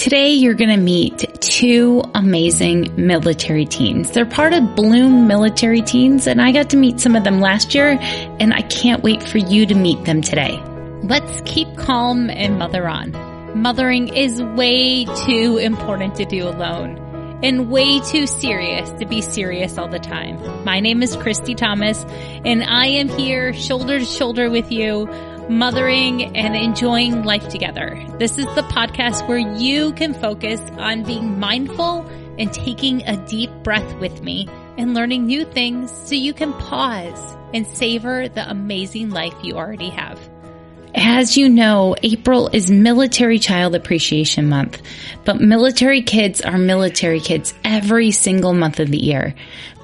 Today, you're going to meet two amazing military teens. They're part of Bloom Military Teens, and I got to meet some of them last year, and I can't wait for you to meet them today. Let's keep calm and mother on. Mothering is way too important to do alone, and way too serious to be serious all the time. My name is Christy Thomas, and I am here shoulder to shoulder with you, mothering and enjoying life together. This is the podcast where you can focus on being mindful and taking a deep breath with me and learning new things so you can pause and savor the amazing life you already have. As you know, April is Military Child Appreciation Month, but military kids are military kids every single month of the year.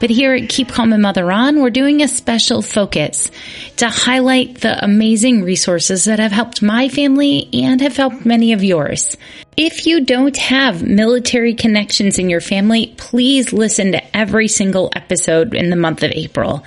But here at Keep Calm and Mother On, we're doing a special focus to highlight the amazing resources that have helped my family and have helped many of yours. If you don't have military connections in your family, please listen to every single episode in the month of April.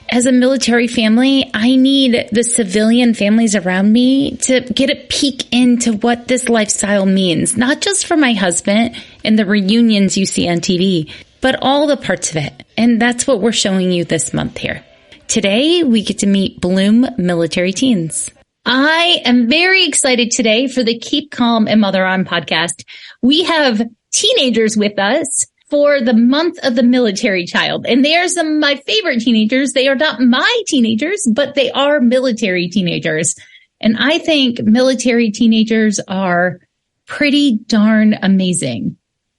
As a military family, I need the civilian families around me to get a peek into what this lifestyle means, not just for my husband and the reunions you see on TV, but all the parts of it. And that's what we're showing you this month here. Today, we get to meet Bloom Military Teens. I am very excited today for the Keep Calm and Mother On podcast. We have teenagers with us for the month of the military child. And they are some of my favorite teenagers. They are not my teenagers, but they are military teenagers. And I think military teenagers are pretty darn amazing.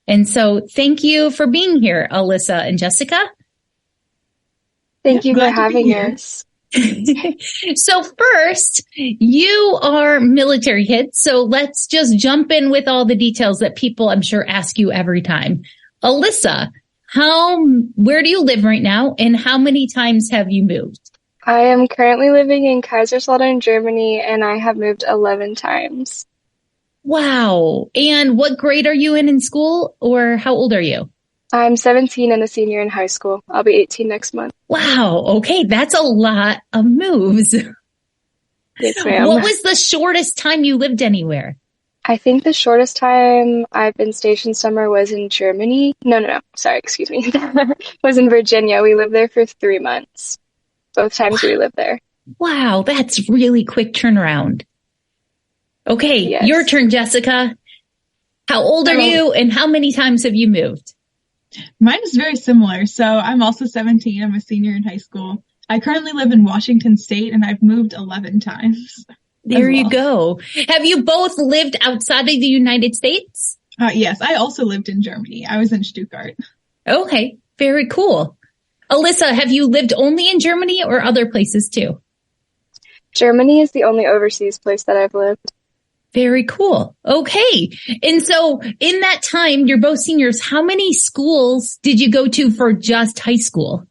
And so thank you for being here, Alyssa and Jessica. Thank you for having us. So first, you are military kids. So let's just jump in with all the details that people, I'm sure, ask you every time. Alyssa, where do you live right now, and how many times have you moved? I am currently living in Kaiserslautern, Germany, and I have moved 11 times. Wow. And what grade are you in school, or how old are you? I'm 17 and a senior in high school. I'll be 18 next month. Wow. Okay. That's a lot of moves. Yes, ma'am. What was the shortest time you lived anywhere? I think the shortest time I've been stationed somewhere was in Germany. No. Sorry, excuse me. Was in Virginia. We lived there for 3 months. Both times we lived there. Wow. That's really quick turnaround. Okay. Yes. Your turn, Jessica. How old are you, and how many times have you moved? Mine is very similar. So I'm also 17. I'm a senior in high school. I currently live in Washington State, and I've moved 11 times. There you go. Have you both lived outside of the United States? Yes, I also lived in Germany. I was in Stuttgart. Okay, very cool. Alyssa, have you lived only in Germany or other places too? Germany is the only overseas place that I've lived. Very cool. Okay. And so in that time, you're both seniors. How many schools did you go to for just high school?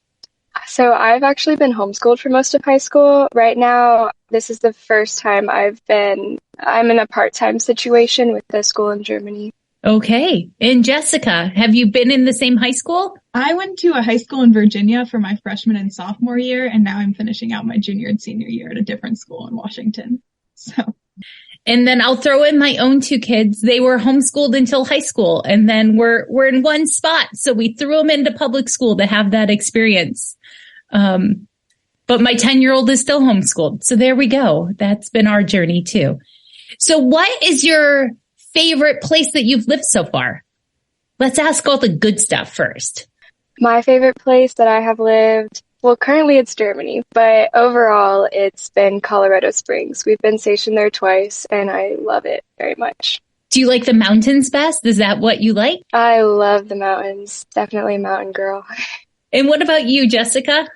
So I've actually been homeschooled for most of high school. Right now, this is the first time I'm in a part-time situation with the school in Germany. Okay. And Jessica, have you been in the same high school? I went to a high school in Virginia for my freshman and sophomore year, and now I'm finishing out my junior and senior year at a different school in Washington. And then I'll throw in my own two kids. They were homeschooled until high school, and then we're in one spot. So we threw them into public school to have that experience. But my 10-year-old is still homeschooled. So there we go. That's been our journey too. So what is your favorite place that you've lived so far? Let's ask all the good stuff first. My favorite place that I have lived, well, currently it's Germany, but overall it's been Colorado Springs. We've been stationed there twice, and I love it very much. Do you like the mountains best? Is that what you like? I love the mountains. Definitely a mountain girl. And what about you, Jessica?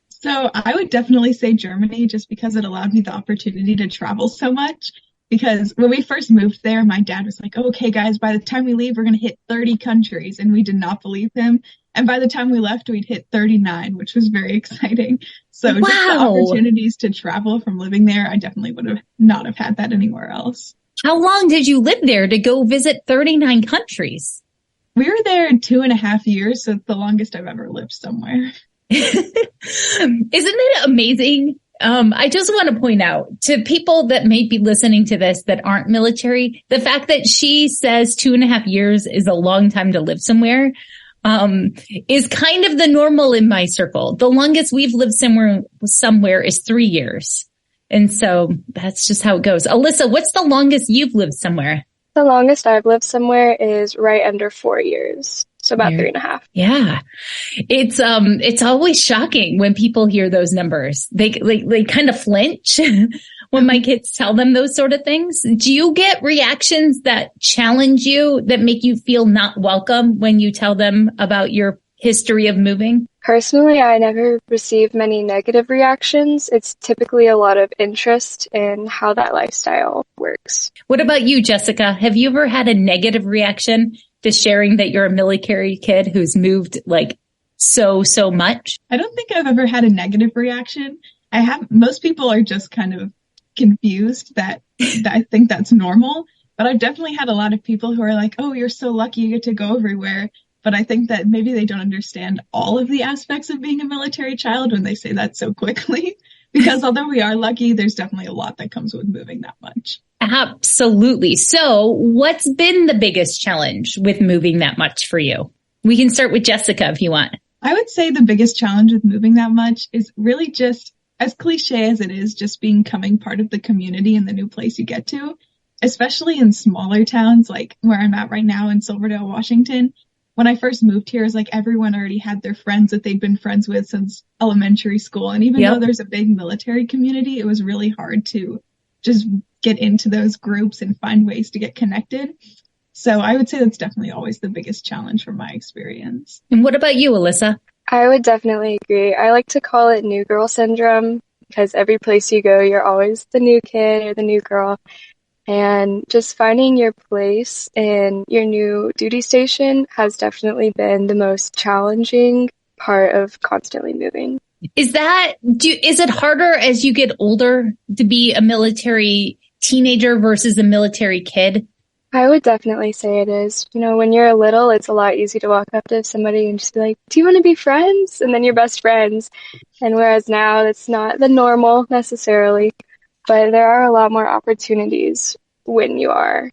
So I would definitely say Germany, just because it allowed me the opportunity to travel so much. Because when we first moved there, my dad was like, okay, guys, by the time we leave, we're going to hit 30 countries. And we did not believe him. And by the time we left, we'd hit 39, which was very exciting. So just the opportunities to travel from living there, I definitely would have not have had that anywhere else. How long did you live there to go visit 39 countries? We were there 2.5 years, so it's the longest I've ever lived somewhere. Isn't it amazing I just want to point out to people that may be listening to this that aren't military, the fact that she says 2.5 years is a long time to live somewhere, is kind of the normal in my circle. The longest we've lived somewhere is 3 years. And so that's just how it goes. Alyssa, what's the longest you've lived somewhere? The longest I've lived somewhere is right under 4 years. So about 3.5. Yeah. It's always shocking when people hear those numbers. They kind of flinch when my kids tell them those sort of things. Do you get reactions that challenge you, that make you feel not welcome when you tell them about your history of moving? Personally, I never receive many negative reactions. It's typically a lot of interest in how that lifestyle works. What about you, Jessica? Have you ever had a negative reaction to sharing that you're a military kid who's moved like so much? I don't think I've ever had a negative reaction. Most people are just kind of confused that I think that's normal, but I've definitely had a lot of people who are like, oh, you're so lucky you get to go everywhere. But I think that maybe they don't understand all of the aspects of being a military child when they say that so quickly. Because although we are lucky, there's definitely a lot that comes with moving that much. Absolutely. So what's been the biggest challenge with moving that much for you? We can start with Jessica if you want. I would say the biggest challenge with moving that much is really just, as cliche as it is, just becoming part of the community in the new place you get to, especially in smaller towns like where I'm at right now in Silverdale, Washington. When I first moved here, it was like everyone already had their friends that they'd been friends with since elementary school. And even though there's a big military community, it was really hard to just get into those groups and find ways to get connected. So I would say that's definitely always the biggest challenge from my experience. And what about you, Alyssa? I would definitely agree. I like to call it new girl syndrome because every place you go, you're always the new kid or the new girl. And just finding your place in your new duty station has definitely been the most challenging part of constantly moving. Is it harder as you get older to be a military teenager versus a military kid? I would definitely say it is. You know, when you're little, it's a lot easier to walk up to somebody and just be like, do you want to be friends? And then you're best friends. And whereas now that's not the normal necessarily. But there are a lot more opportunities when you are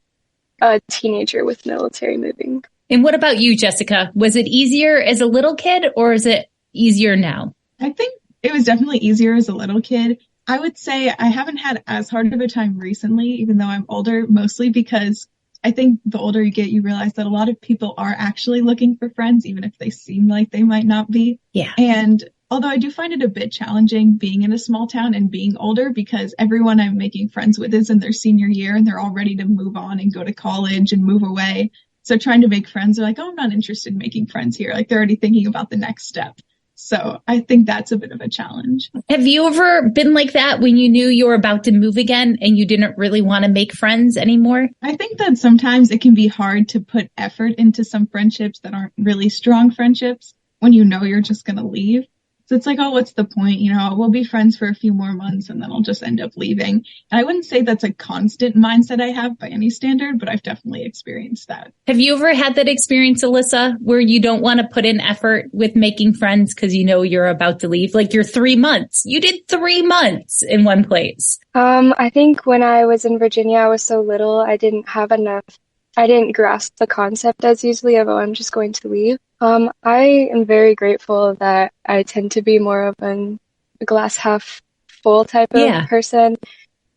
a teenager with military moving. And what about you, Jessica? Was it easier as a little kid or is it easier now? I think it was definitely easier as a little kid. I would say I haven't had as hard of a time recently, even though I'm older, mostly because I think the older you get, you realize that a lot of people are actually looking for friends, even if they seem like they might not be. Yeah. And although I do find it a bit challenging being in a small town and being older because everyone I'm making friends with is in their senior year and they're all ready to move on and go to college and move away. So trying to make friends, they're like, oh, I'm not interested in making friends here. Like they're already thinking about the next step. So I think that's a bit of a challenge. Have you ever been like that when you knew you were about to move again and you didn't really want to make friends anymore? I think that sometimes it can be hard to put effort into some friendships that aren't really strong friendships when you know you're just going to leave. So it's like, oh, what's the point? You know, we'll be friends for a few more months and then I'll just end up leaving. And I wouldn't say that's a constant mindset I have by any standard, but I've definitely experienced that. Have you ever had that experience, Alyssa, where you don't want to put in effort with making friends because you know you're about to leave? Like you're 3 months. You did 3 months in one place. I think when I was in Virginia, I was so little, I didn't grasp the concept as easily of, oh, I'm just going to leave. I am very grateful that I tend to be more of a glass half full type of person,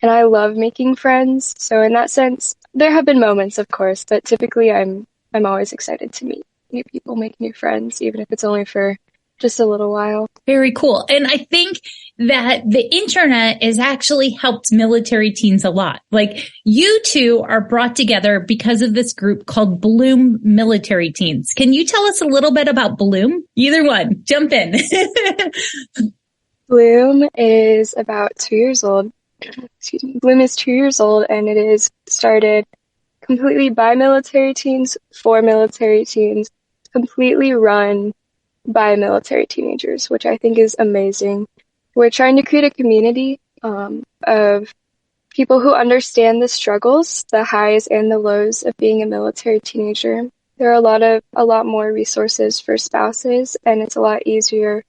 and I love making friends. So in that sense, there have been moments, of course, but typically I'm always excited to meet new people, make new friends, even if it's only for just a little while. Very cool. And I think that the internet has actually helped military teens a lot. Like you two are brought together because of this group called Bloom Military Teens. Can you tell us a little bit about Bloom? Either one, jump in. Bloom is about 2 years old. Excuse me. Bloom is 2 years old and it is started completely by military teens, for military teens, completely run by military teenagers, which I think is amazing. We're trying to create a community of people who understand the struggles, the highs and the lows of being a military teenager. There are a lot more resources for spouses, and it's a lot easier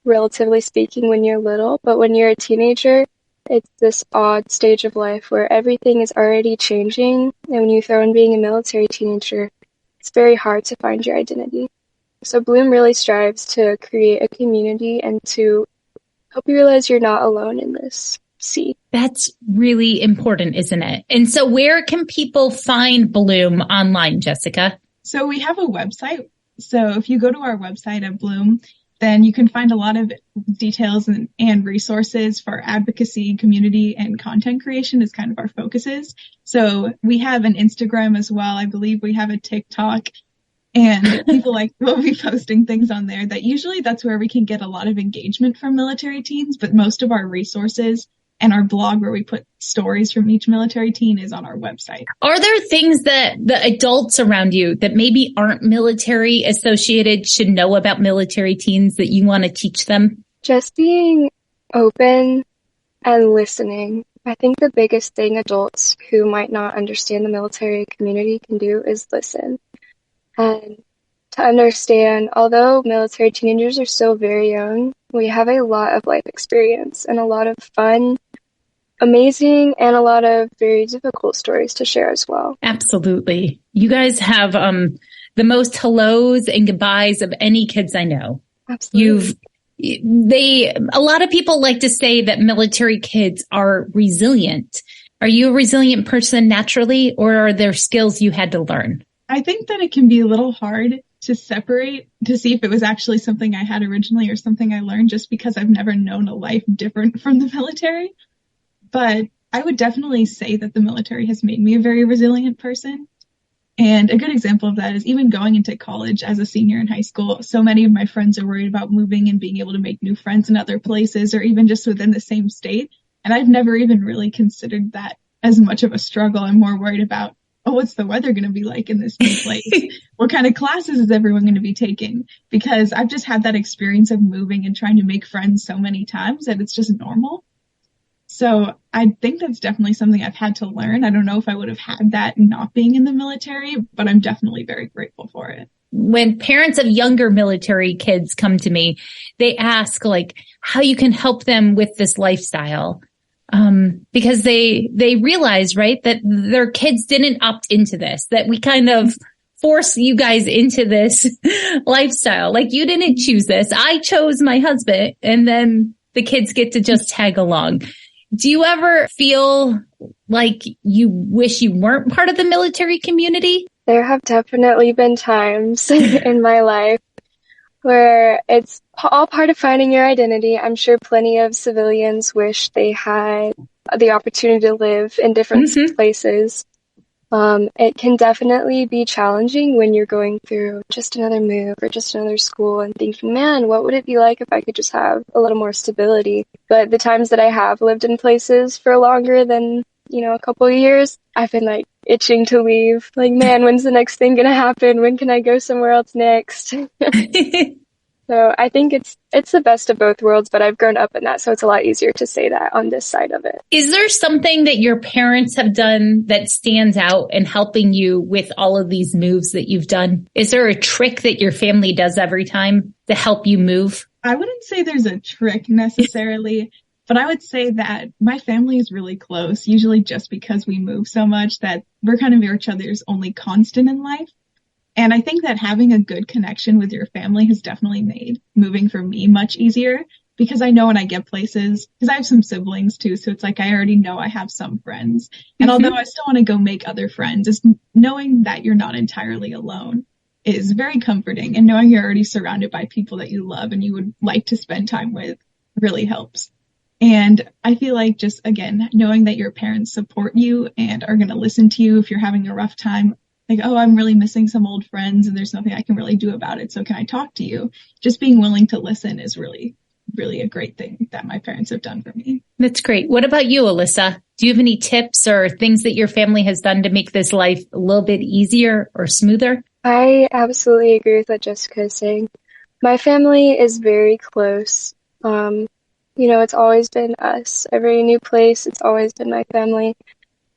relatively speaking, when you're little, but when you're a teenager, it's this odd stage of life where everything is already changing, and when you throw in being a military teenager, it's very hard to find your identity. So Bloom really strives to create a community and to help you realize you're not alone in this sea. That's really important, isn't it? And so where can people find Bloom online, Jessica? So we have a website. So if you go to our website at Bloom, then you can find a lot of details and resources for advocacy, community, and content creation is kind of our focuses. So we have an Instagram as well. I believe we have a TikTok, and people will be posting things on there that usually that's where we can get a lot of engagement from military teens, but most of our resources and our blog where we put stories from each military teen is on our website. Are there things that the adults around you that maybe aren't military associated should know about military teens that you want to teach them? Just being open and listening. I think the biggest thing adults who might not understand the military community can do is listen. And to understand, although military teenagers are still very young, we have a lot of life experience and a lot of fun, amazing, and a lot of very difficult stories to share as well. Absolutely. You guys have the most hellos and goodbyes of any kids I know. Absolutely. A lot of people like to say that military kids are resilient. Are you a resilient person naturally, or are there skills you had to learn? I think that it can be a little hard to separate to see if it was actually something I had originally or something I learned just because I've never known a life different from the military. But I would definitely say that the military has made me a very resilient person. And a good example of that is even going into college as a senior in high school. So many of my friends are worried about moving and being able to make new friends in other places or even just within the same state. And I've never even really considered that as much of a struggle. I'm more worried about, oh, what's the weather going to be like in this new place? What kind of classes is everyone going to be taking? Because I've just had that experience of moving and trying to make friends so many times that it's just normal. So I think that's definitely something I've had to learn. I don't know if I would have had that not being in the military, but I'm definitely very grateful for it. When parents of younger military kids come to me, they ask how you can help them with this lifestyle. Because they realize, right, that their kids didn't opt into this, that we kind of force you guys into this lifestyle. Like you didn't choose this. I chose my husband, and then the kids get to just tag along. Do you ever feel like you wish you weren't part of the military community? There have definitely been times in my life where it's all part of finding your identity. I'm sure plenty of civilians wish they had the opportunity to live in different places. It can definitely be challenging when you're going through just another move or just another school and thinking, man, what would it be like if I could just have a little more stability? But the times that I have lived in places for longer than, a couple of years, I've been itching to leave. Man, when's the next thing gonna happen? When can I go somewhere else next? So I think it's the best of both worlds, but I've grown up in that, so it's a lot easier to say that on this side of it. Is there something that your parents have done that stands out in helping you with all of these moves that you've done? Is there a trick that your family does every time to help you move? I wouldn't say there's a trick necessarily, but I would say that my family is really close, usually just because we move so much that we're kind of each other's only constant in life. And I think that having a good connection with your family has definitely made moving for me much easier because I know when I get places, because I have some siblings too, so it's I already know I have some friends. And although I still want to go make other friends, is knowing that you're not entirely alone is very comforting. And knowing you're already surrounded by people that you love and you would like to spend time with really helps. And I feel like just, again, knowing that your parents support you and are going to listen to you if you're having a rough time, oh, I'm really missing some old friends and there's nothing I can really do about it. So can I talk to you? Just being willing to listen is really, really a great thing that my parents have done for me. That's great. What about you, Alyssa? Do you have any tips or things that your family has done to make this life a little bit easier or smoother? I absolutely agree with what Jessica is saying. My family is very close. It's always been us. Every new place, it's always been my family.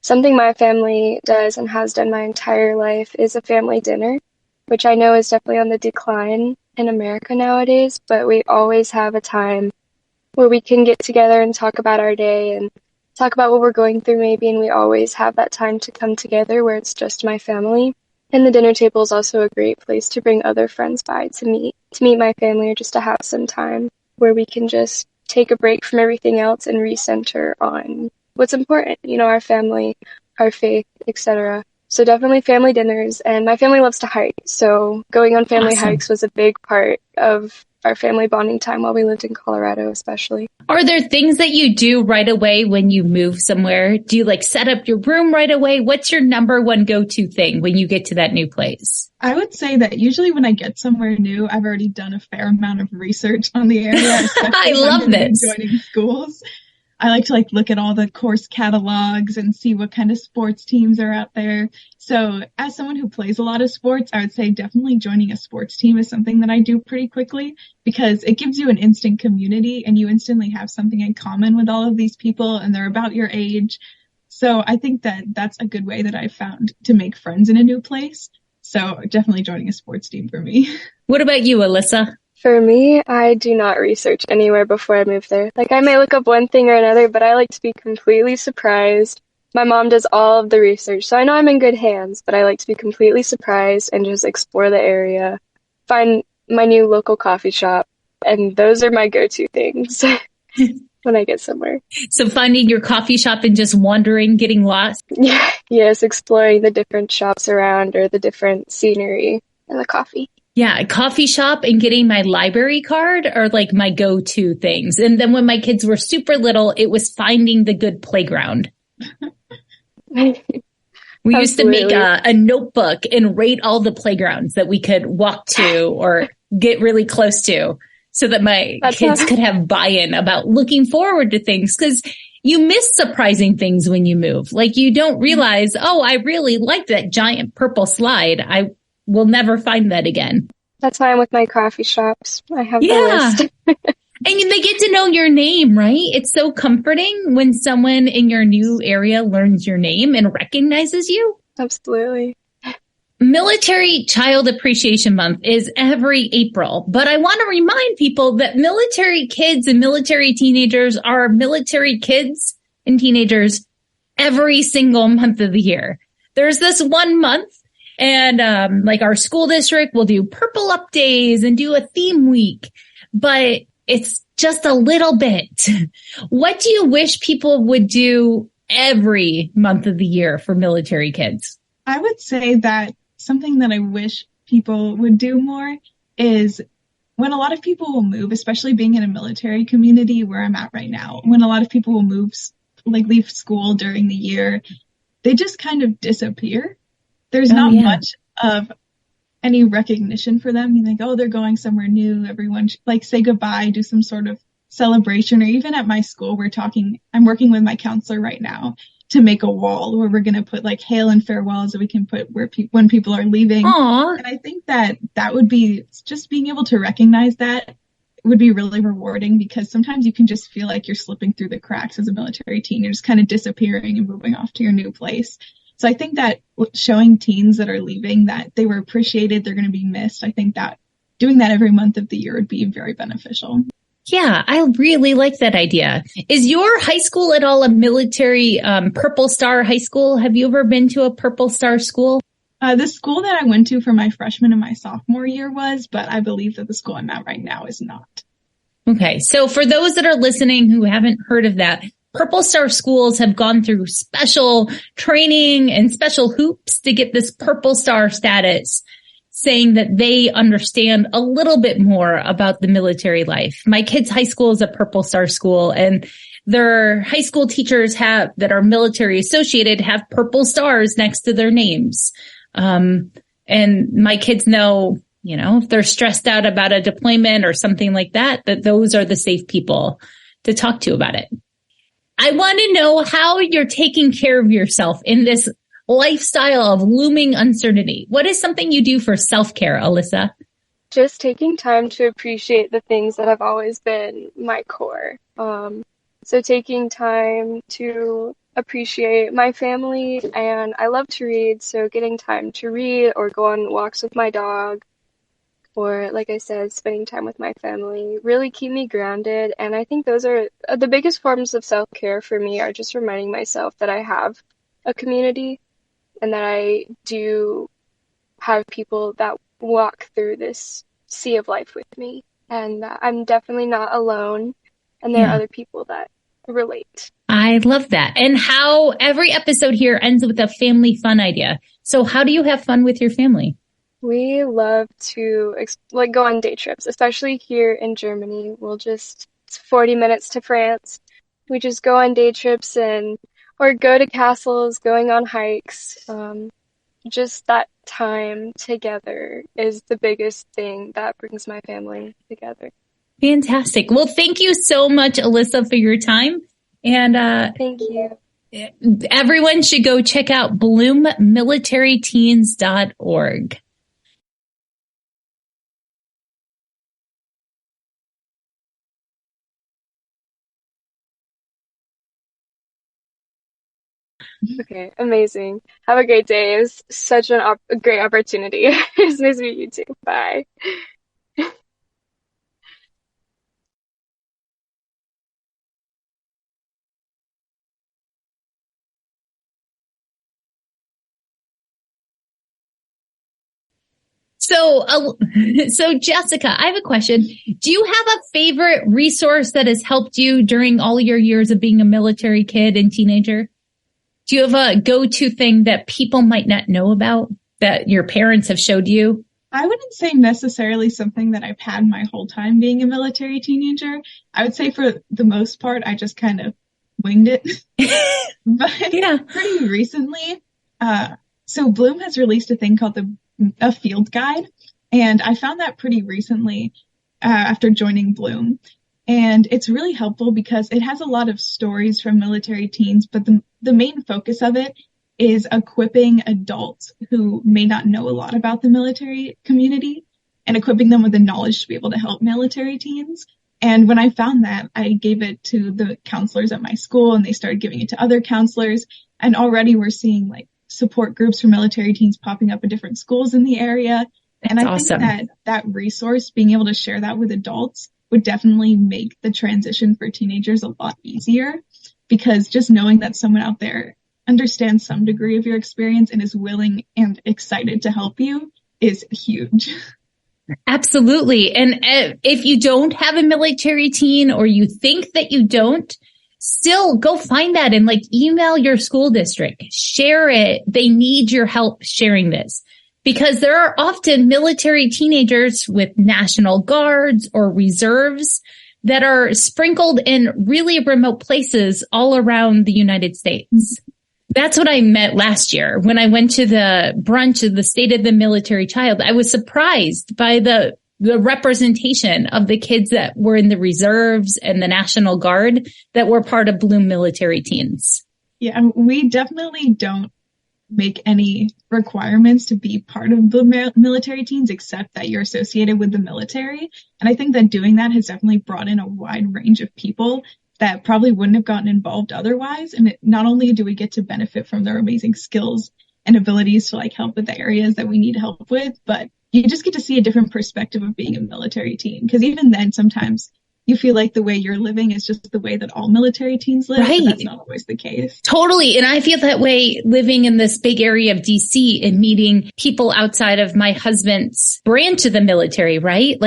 Something my family does and has done my entire life is a family dinner, which I know is definitely on the decline in America nowadays, but we always have a time where we can get together and talk about our day and talk about what we're going through maybe, and we always have that time to come together where it's just my family. And the dinner table is also a great place to bring other friends by to meet my family, or just to have some time where we can just take a break from everything else and recenter on what's important, our family, our faith, etc. So definitely family dinners, and my family loves to hike. So going on family hikes was a big part of our family bonding time while we lived in Colorado, especially. Are there things that you do right away when you move somewhere? Do you set up your room right away? What's your number one go-to thing when you get to that new place? I would say that usually when I get somewhere new, I've already done a fair amount of research on the area. I love this. Joining schools. I like to look at all the course catalogs and see what kind of sports teams are out there. So as someone who plays a lot of sports, I would say definitely joining a sports team is something that I do pretty quickly, because it gives you an instant community and you instantly have something in common with all of these people and they're about your age. So I think that that's a good way that I've found to make friends in a new place. So definitely joining a sports team for me. What about you, Alyssa? For me, I do not research anywhere before I move there. I may look up one thing or another, but I like to be completely surprised. My mom does all of the research, so I know I'm in good hands, but I like to be completely surprised and just explore the area, find my new local coffee shop, and those are my go-to things when I get somewhere. So finding your coffee shop and just wandering, getting lost? Yes, exploring the different shops around or the different scenery and the coffee. Yeah, a coffee shop and getting my library card are my go-to things. And then when my kids were super little, it was finding the good playground. We used to make a notebook and rate all the playgrounds that we could walk to or get really close to, so that my kids could have buy-in about looking forward to things. Because you miss surprising things when you move. You don't realize, I really like that giant purple slide. I will never find that again. That's why I'm with my coffee shops. I have the list. And they get to know your name, right? It's so comforting when someone in your new area learns your name and recognizes you. Absolutely. Military Child Appreciation Month is every April, but I want to remind people that military kids and military teenagers are military kids and teenagers every single month of the year. There's this one month, and our school district will do Purple Up Days and do a theme week, but it's just a little bit. What do you wish people would do every month of the year for military kids? I would say that something that I wish people would do more is when a lot of people will move, especially being in a military community where I'm at right now, when a lot of people will move, leave school during the year, they just kind of disappear. There's not much of any recognition for them. You think, they're going somewhere new. Everyone say goodbye, do some sort of celebration. Or even at my school, I'm working with my counselor right now to make a wall where we're going to put hail and farewells that we can put when people are leaving. Aww. And I think that would be just being able to recognize that would be really rewarding, because sometimes you can just feel like you're slipping through the cracks as a military teen. You're just kind of disappearing and moving off to your new place. So I think that showing teens that are leaving that they were appreciated, they're going to be missed. I think that doing that every month of the year would be very beneficial. Yeah, I really like that idea. Is your high school at all a military Purple Star high school? Have you ever been to a Purple Star school? The school that I went to for my freshman and my sophomore year was, but I believe that the school I'm at right now is not. Okay, so for those that are listening who haven't heard of that, Purple Star schools have gone through special training and special hoops to get this Purple Star status, saying that they understand a little bit more about the military life. My kid's high school is a Purple Star school, and their high school teachers that are military associated have purple stars next to their names. And my kids know, if they're stressed out about a deployment or something like that those are the safe people to talk to about it. I want to know how you're taking care of yourself in this lifestyle of looming uncertainty. What is something you do for self-care, Alyssa? Just taking time to appreciate the things that have always been my core. So taking time to appreciate my family, and I love to read, so getting time to read or go on walks with my dog, or, like I said, spending time with my family really keep me grounded. And I think those are the biggest forms of self-care for me, are just reminding myself that I have a community and that I do have people that walk through this sea of life with me, and that I'm definitely not alone, and there are other people that relate. I love that. And how every episode here ends with a family fun idea. So how do you have fun with your family? We love to go on day trips, especially here in Germany. It's 40 minutes to France. We just go on day trips or go to castles, going on hikes. Just that time together is the biggest thing that brings my family together. Fantastic. Well, thank you so much, Alyssa, for your time. And thank you. Everyone should go check out bloommilitaryteens.org. Okay, amazing. Have a great day. It was such a great opportunity. It's nice to meet you too. Bye. So Jessica, I have a question. Do you have a favorite resource that has helped you during all your years of being a military kid and teenager? Do you have a go-to thing that people might not know about that your parents have showed you? I wouldn't say necessarily something that I've had my whole time being a military teenager. I would say for the most part, I just kind of winged it. But pretty recently, so Bloom has released a thing called a field guide. And I found that pretty recently after joining Bloom. And it's really helpful because it has a lot of stories from military teens, but the main focus of it is equipping adults who may not know a lot about the military community and equipping them with the knowledge to be able to help military teens. And when I found that, I gave it to the counselors at my school, and they started giving it to other counselors. And already we're seeing like support groups for military teens popping up at different schools in the area. And I think that resource, being able to share that with adults, would definitely make the transition for teenagers a lot easier, because just knowing that someone out there understands some degree of your experience and is willing and excited to help you is huge. Absolutely. And if you don't have a military teen, or you think that you don't, still go find that and email your school district, share it. They need your help sharing this, because there are often military teenagers with National Guards or reserves that are sprinkled in really remote places all around the United States. That's what I met last year when I went to the brunch of the State of the Military Child. I was surprised by the representation of the kids that were in the reserves and the National Guard that were part of Bloom Military Teens. Yeah, we definitely don't make any requirements to be part of the military teens, except that you're associated with the military. And I think that doing that has definitely brought in a wide range of people that probably wouldn't have gotten involved otherwise. And not only do we get to benefit from their amazing skills and abilities to help with the areas that we need help with, but you just get to see a different perspective of being a military teen. Because even then, sometimes you feel like the way you're living is just the way that all military teens live. Right. That's not always the case. Totally. And I feel that way living in this big area of DC and meeting people outside of my husband's branch of the military, right?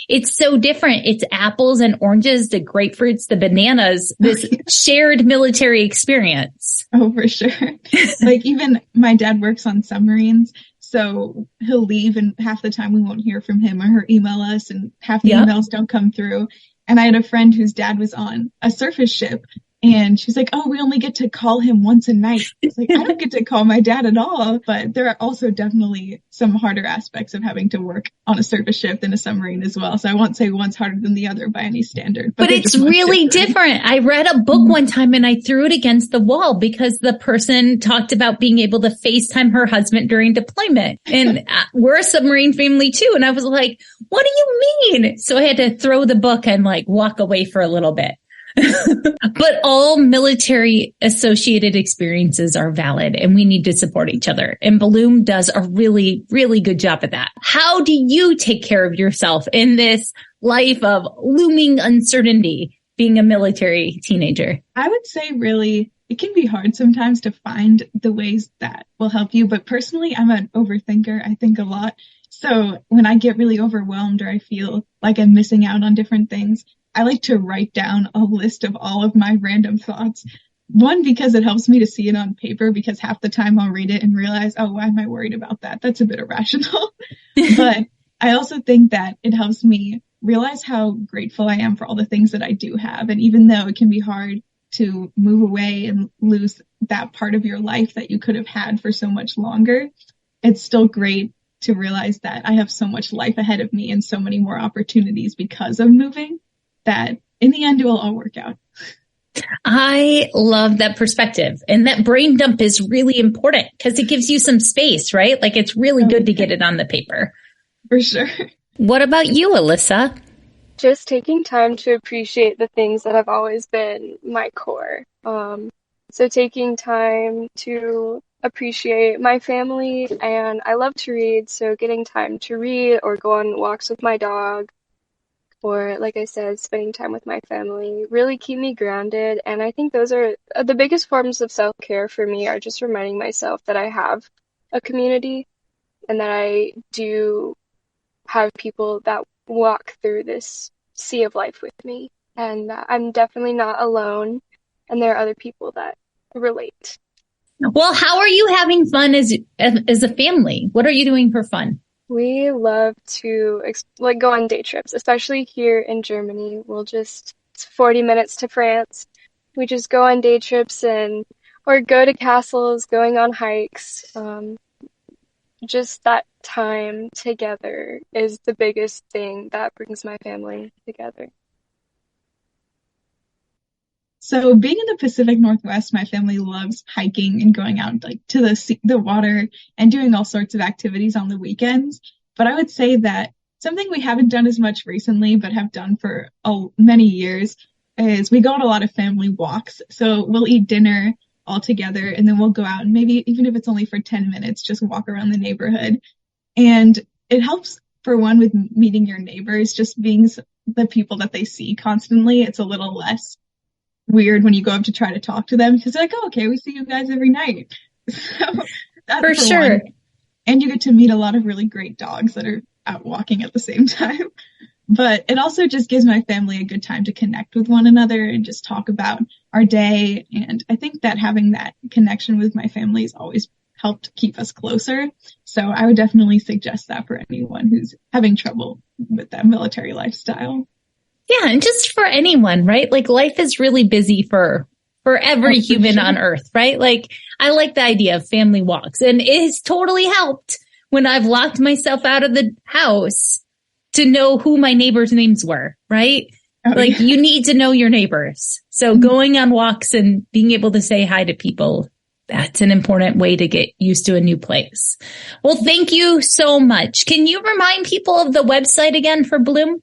It's so different. It's apples and oranges, the grapefruits, the bananas, this shared military experience. Oh, for sure. Even my dad works on submarines. So he'll leave, and half the time we won't hear from him or her email us, and half the emails don't come through. And I had a friend whose dad was on a surface ship, and she's like, oh, we only get to call him once a night. It's I don't get to call my dad at all. But there are also definitely some harder aspects of having to work on a surface ship than a submarine as well. So I won't say one's harder than the other by any standard. But it's really different. I read a book one time and I threw it against the wall because the person talked about being able to FaceTime her husband during deployment. And we're a submarine family too. And I was like, what do you mean? So I had to throw the book and walk away for a little bit. But all military associated experiences are valid and we need to support each other. And Bloom does a really, really good job at that. How do you take care of yourself in this life of looming uncertainty being a military teenager? I would say really, it can be hard sometimes to find the ways that will help you. But personally, I'm an overthinker. I think a lot. So when I get really overwhelmed or I feel like I'm missing out on different things, I like to write down a list of all of my random thoughts. One, because it helps me to see it on paper, because half the time I'll read it and realize, oh, why am I worried about that? That's a bit irrational. But I also think that it helps me realize how grateful I am for all the things that I do have. And even though it can be hard to move away and lose that part of your life that you could have had for so much longer, it's still great to realize that I have so much life ahead of me and so many more opportunities because of moving, that in the end, it will all work out. I love that perspective. And that brain dump is really important because it gives you some space, right? Like it's really good to get it on the paper. For sure. What about you, Alyssa? Just taking time to appreciate the things that have always been my core. So taking time to appreciate my family, and I love to read, so getting time to read or go on walks with my dog, or like I said, spending time with my family really keep me grounded. And I think those are the biggest forms of self-care for me, are just reminding myself that I have a community and that I do have people that walk through this sea of life with me, and that I'm definitely not alone, and there are other people that relate. Well, how are you having fun as a family? What are you doing for fun? We love to go on day trips, especially here in Germany. It's 40 minutes to France. We just go on day trips or go to castles, going on hikes. Just that time together is the biggest thing that brings my family together. So being in the Pacific Northwest, my family loves hiking and going out like to the water and doing all sorts of activities on the weekends. But I would say that something we haven't done as much recently, but have done for many years, is we go on a lot of family walks. So we'll eat dinner all together and then we'll go out and maybe even if it's only for 10 minutes, just walk around the neighborhood. And it helps, for one, with meeting your neighbors, just being the people that they see constantly. It's a little less weird when you go up to try to talk to them because they're like, oh, okay, we see you guys every night. So that's for sure. One. And you get to meet a lot of really great dogs that are out walking at the same time. But it also just gives my family a good time to connect with one another and just talk about our day. And I think that having that connection with my family has always helped keep us closer. So I would definitely suggest that for anyone who's having trouble with that military lifestyle. Yeah, and just for anyone, right? Like life is really busy for every human on earth, right? Like I like the idea of family walks, and it has totally helped when I've locked myself out of the house to know who my neighbors' names were, right? Like you need to know your neighbors. So going on walks and being able to say hi to people, that's an important way to get used to a new place. Well, thank you so much. Can you remind people of the website again for Bloom?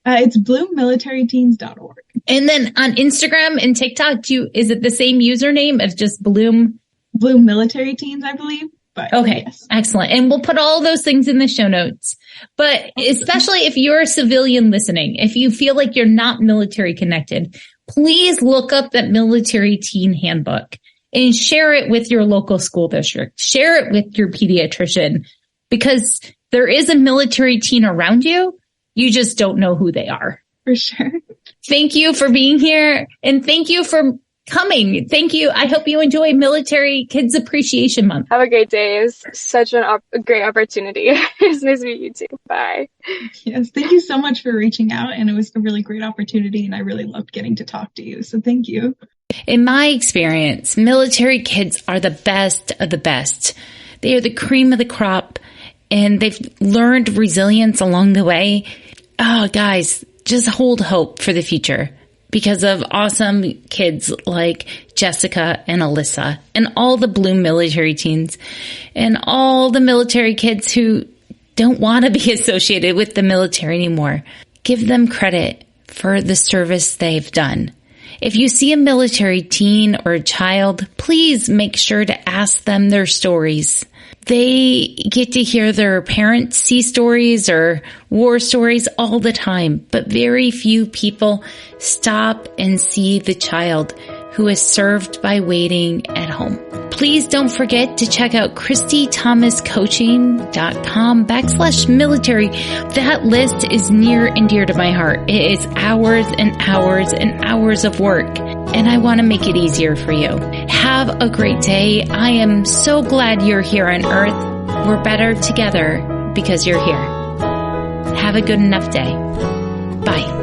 It's bloommilitaryteens.org. And then on Instagram and TikTok, is it the same username as just Bloom? Bloom Military Teens, I believe. But okay, yes. Excellent. And we'll put all those things in the show notes. But especially if you're a civilian listening, if you feel like you're not military connected, please look up that military teen handbook and share it with your local school district. Share it with your pediatrician, because there is a military teen around you. You just don't know who they are. For sure. Thank you for being here. And thank you for coming. Thank you. I hope you enjoy Military Kids Appreciation Month. Have a great day. It's such a great opportunity. It's nice to meet you too. Bye. Yes. Thank you so much for reaching out. And it was a really great opportunity. And I really loved getting to talk to you. So thank you. In my experience, military kids are the best of the best. They are the cream of the crop, and they've learned resilience along the way. Oh, guys, just hold hope for the future because of awesome kids like Jessica and Alyssa and all the Bloom military teens and all the military kids who don't want to be associated with the military anymore. Give them credit for the service they've done. If you see a military teen or a child, please make sure to ask them their stories. They get to hear their parents' sea stories or war stories all the time, but very few people stop and see the child who is served by waiting at home. Please don't forget to check out ChristyThomasCoaching.com/military. That list is near and dear to my heart. It is hours and hours and hours of work, and I want to make it easier for you. Have a great day. I am so glad you're here on Earth. We're better together because you're here. Have a good enough day. Bye.